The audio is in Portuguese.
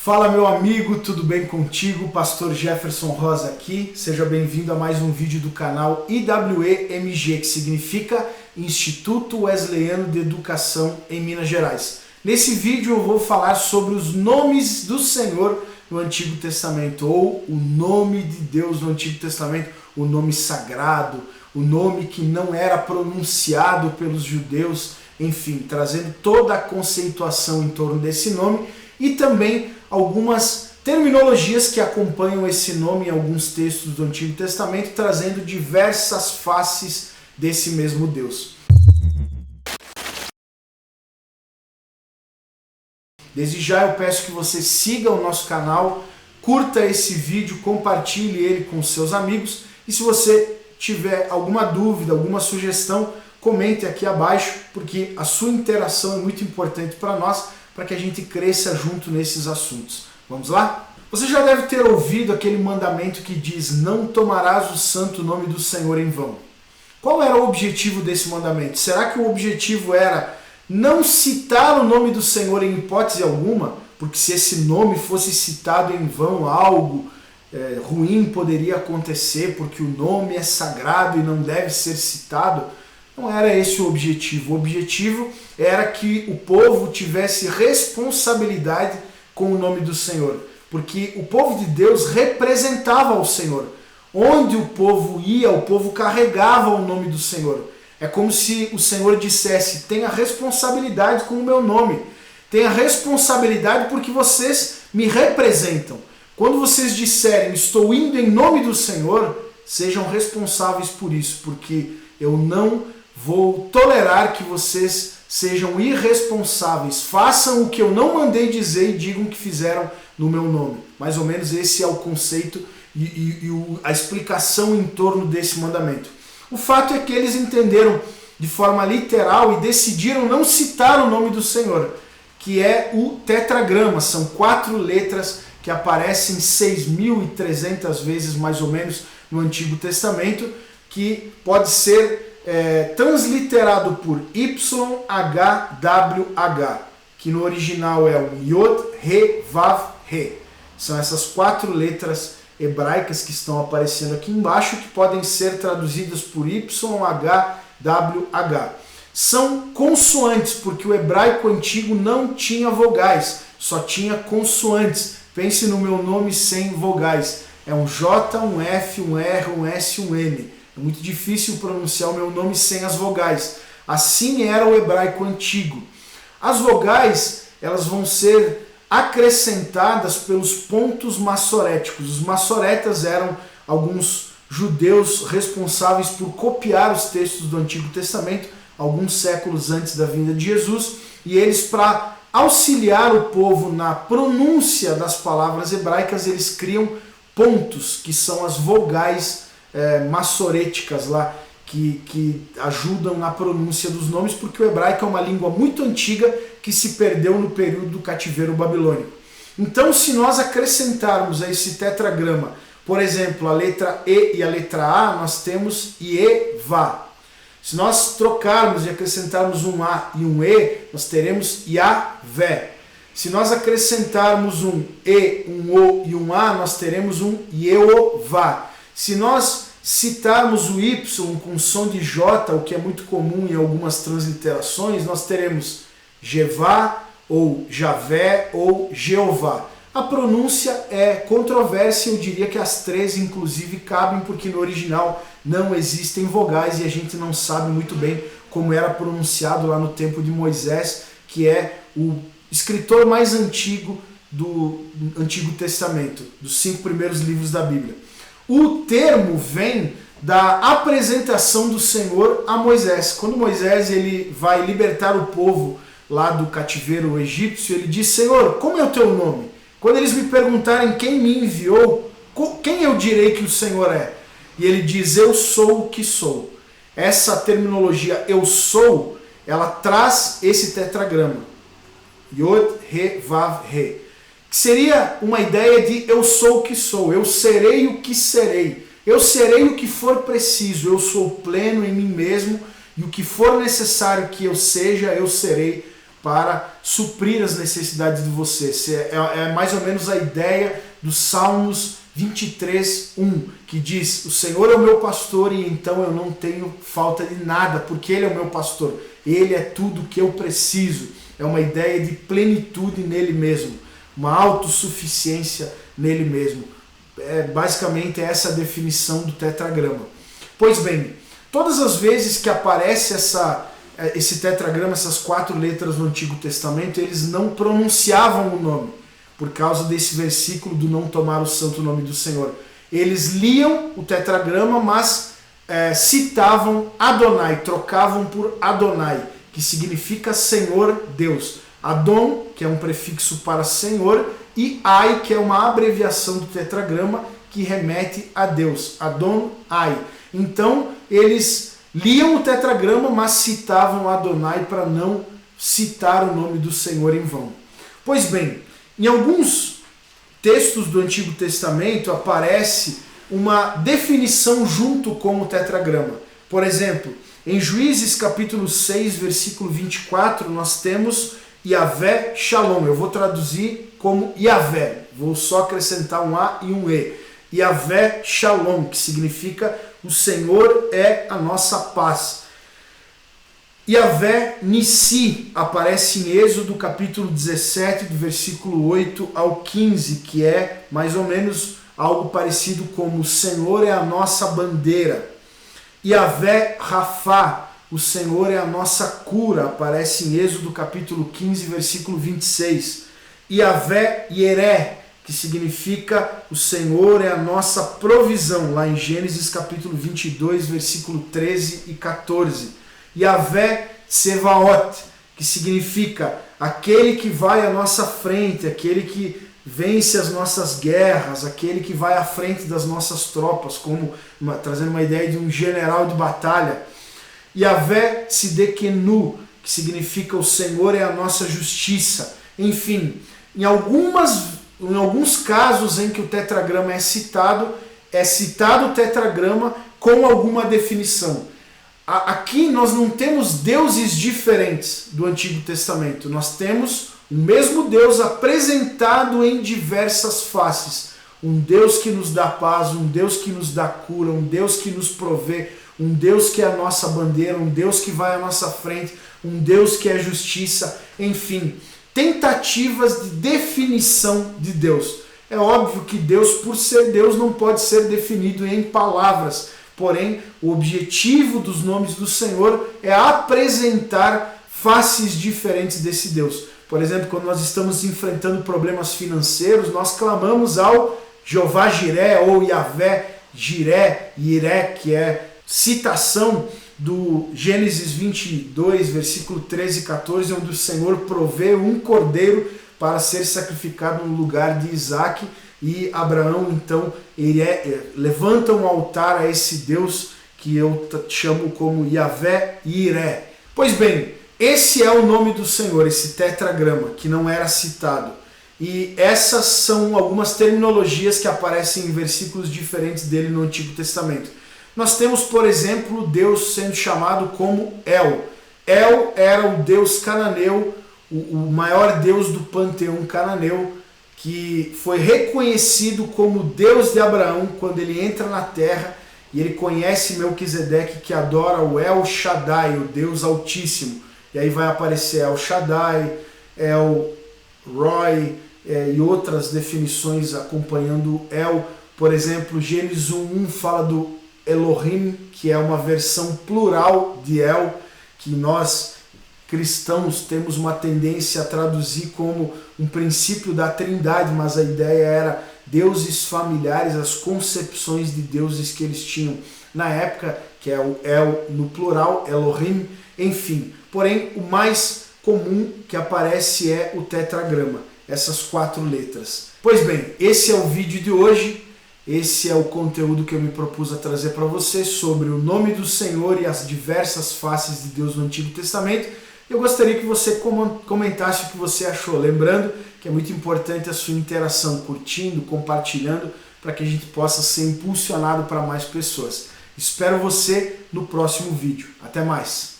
Fala meu amigo, tudo bem contigo? Pastor Jefferson Rosa aqui. Seja bem-vindo a mais um vídeo do canal IWEMG, que significa Instituto Wesleyano de Educação em Minas Gerais. Nesse vídeo eu vou falar sobre os nomes do Senhor no Antigo Testamento, ou o nome de Deus no Antigo Testamento, o nome sagrado, o nome que não era pronunciado pelos judeus, enfim, trazendo toda a conceituação em torno desse nome e também algumas terminologias que acompanham esse nome em alguns textos do Antigo Testamento, trazendo diversas faces desse mesmo Deus. Desde já eu peço que você siga o nosso canal, curta esse vídeo, compartilhe ele com seus amigos e se você tiver alguma dúvida, alguma sugestão, comente aqui abaixo, porque a sua interação é muito importante para nós, para que a gente cresça junto nesses assuntos. Vamos lá? Você já deve ter ouvido aquele mandamento que diz: não tomarás o santo nome do Senhor em vão. Qual era o objetivo desse mandamento? Será que o objetivo era não citar o nome do Senhor em hipótese alguma? Porque se esse nome fosse citado em vão, algo ruim poderia acontecer, porque o nome é sagrado e não deve ser citado. Não era esse o objetivo. O objetivo era que o povo tivesse responsabilidade com o nome do Senhor, porque o povo de Deus representava o Senhor. Onde o povo ia, o povo carregava o nome do Senhor. É como se o Senhor dissesse: tenha responsabilidade com o meu nome, tenha responsabilidade porque vocês me representam. Quando vocês disserem estou indo em nome do Senhor, sejam responsáveis por isso, porque eu não vou tolerar que vocês sejam irresponsáveis, façam o que eu não mandei dizer e digam que fizeram no meu nome. Mais ou menos esse é o conceito e a explicação em torno desse mandamento. O fato é que eles entenderam de forma literal e decidiram não citar o nome do Senhor, que é o tetragrama. São 4 letras que aparecem 6.300 vezes mais ou menos no Antigo Testamento, que pode ser transliterado por YHWH, que no original é o Yod, He, Vav, He. São essas 4 letras hebraicas que estão aparecendo aqui embaixo, que podem ser traduzidas por YHWH. São consoantes, porque o hebraico antigo não tinha vogais, só tinha consoantes. Pense no meu nome sem vogais. É um J, um F, um R, um S, um N. É muito difícil pronunciar o meu nome sem as vogais. Assim era o hebraico antigo. As vogais, elas vão ser acrescentadas pelos pontos massoréticos. Os massoretas eram alguns judeus responsáveis por copiar os textos do Antigo Testamento, alguns séculos antes da vinda de Jesus, e eles, para auxiliar o povo na pronúncia das palavras hebraicas, eles criam pontos, que são as vogais massoréticas lá, que ajudam na pronúncia dos nomes, porque o hebraico é uma língua muito antiga que se perdeu no período do cativeiro babilônico. Então, se nós acrescentarmos a esse tetragrama, por exemplo, a letra E e a letra A, nós temos Ievá. Se nós trocarmos e acrescentarmos um A e um E, nós teremos Yavé. Se nós acrescentarmos um E, um O e um A, nós teremos um Yeová. Se nós citarmos o Y com som de J, o que é muito comum em algumas transliterações, nós teremos Jevá, ou Javé, ou Jeová. A pronúncia é controversa, eu diria que as 3 inclusive cabem, porque no original não existem vogais e a gente não sabe muito bem como era pronunciado lá no tempo de Moisés, que é o escritor mais antigo do Antigo Testamento, dos 5 primeiros livros da Bíblia. O termo vem da apresentação do Senhor a Moisés. Quando Moisés ele vai libertar o povo lá do cativeiro egípcio, ele diz: Senhor, como é o teu nome? Quando eles me perguntarem quem me enviou, quem eu direi que o Senhor é? E ele diz: eu sou o que sou. Essa terminologia eu sou, ela traz esse tetragrama. Yod, He, Vav, He. Que seria uma ideia de eu sou o que sou, eu serei o que serei, eu serei o que for preciso, eu sou pleno em mim mesmo e o que for necessário que eu seja, eu serei para suprir as necessidades de vocês. É mais ou menos a ideia dos Salmos 23:1, que diz: o Senhor é o meu pastor e então eu não tenho falta de nada, porque Ele é o meu pastor. Ele é tudo que eu preciso. É uma ideia de plenitude nele mesmo, uma autossuficiência nele mesmo. Basicamente essa a definição do tetragrama. Pois bem, todas as vezes que aparece esse tetragrama, essas 4 letras no Antigo Testamento, eles não pronunciavam o nome, por causa desse versículo do não tomar o santo nome do Senhor. Eles liam o tetragrama, mas citavam Adonai, trocavam por Adonai, que significa Senhor Deus. Adon, que é um prefixo para Senhor, e Ai, que é uma abreviação do tetragrama que remete a Deus. Adon Ai. Então, eles liam o tetragrama, mas citavam Adonai para não citar o nome do Senhor em vão. Pois bem, em alguns textos do Antigo Testamento aparece uma definição junto com o tetragrama. Por exemplo, em Juízes capítulo 6, versículo 24, nós temos Yahvé Shalom. Eu vou traduzir como Yahvé, vou só acrescentar um A e um E. Yahvé Shalom, que significa o Senhor é a nossa paz. Yahvé Nissi aparece em Êxodo capítulo 17, do versículo 8 ao 15, que é mais ou menos algo parecido como o Senhor é a nossa bandeira. Yahvé Rafá, o Senhor é a nossa cura, aparece em Êxodo capítulo 15, versículo 26. Yahvé Yeré, que significa o Senhor é a nossa provisão, lá em Gênesis capítulo 22, versículo 13 e 14. Yahvé Tsevaot, que significa aquele que vai à nossa frente, aquele que vence as nossas guerras, aquele que vai à frente das nossas tropas, trazendo uma ideia de um general de batalha. Yahvé Tsidekenu, que significa o Senhor é a nossa justiça. Enfim, em alguns casos em que o tetragrama é citado o tetragrama com alguma definição. Aqui nós não temos deuses diferentes do Antigo Testamento, nós temos o mesmo Deus apresentado em diversas faces. Um Deus que nos dá paz, um Deus que nos dá cura, um Deus que nos provê, um Deus que é a nossa bandeira, um Deus que vai à nossa frente, um Deus que é justiça, enfim, tentativas de definição de Deus. É óbvio que Deus, por ser Deus, não pode ser definido em palavras, porém, o objetivo dos nomes do Senhor é apresentar faces diferentes desse Deus. Por exemplo, quando nós estamos enfrentando problemas financeiros, nós clamamos ao Jeová Jiré ou Yahvé Jiré, Iré, que é citação do Gênesis 22, versículo 13 e 14, onde o Senhor provê um cordeiro para ser sacrificado no lugar de Isaac, e Abraão então levanta um altar a esse Deus que eu chamo como Yahvé Iré. Pois bem, esse é o nome do Senhor, esse tetragrama, que não era citado. E essas são algumas terminologias que aparecem em versículos diferentes dele no Antigo Testamento. Nós temos, por exemplo, Deus sendo chamado como El. El era o Deus cananeu, o maior Deus do panteão cananeu, que foi reconhecido como Deus de Abraão quando ele entra na terra e ele conhece Melquisedeque, que adora o El Shaddai, o Deus Altíssimo. E aí vai aparecer El Shaddai, El Roi e outras definições acompanhando El. Por exemplo, Gênesis 1:1 fala do Elohim, que é uma versão plural de El, que nós cristãos temos uma tendência a traduzir como um princípio da Trindade, mas a ideia era deuses familiares, as concepções de deuses que eles tinham na época, que é o El no plural, Elohim, enfim. Porém, o mais comum que aparece é o tetragrama, essas 4 letras. Pois bem, esse é o vídeo de hoje. Esse é o conteúdo que eu me propus a trazer para você sobre o nome do Senhor e as diversas faces de Deus no Antigo Testamento. Eu gostaria que você comentasse o que você achou. Lembrando que é muito importante a sua interação, curtindo, compartilhando, para que a gente possa ser impulsionado para mais pessoas. Espero você no próximo vídeo. Até mais!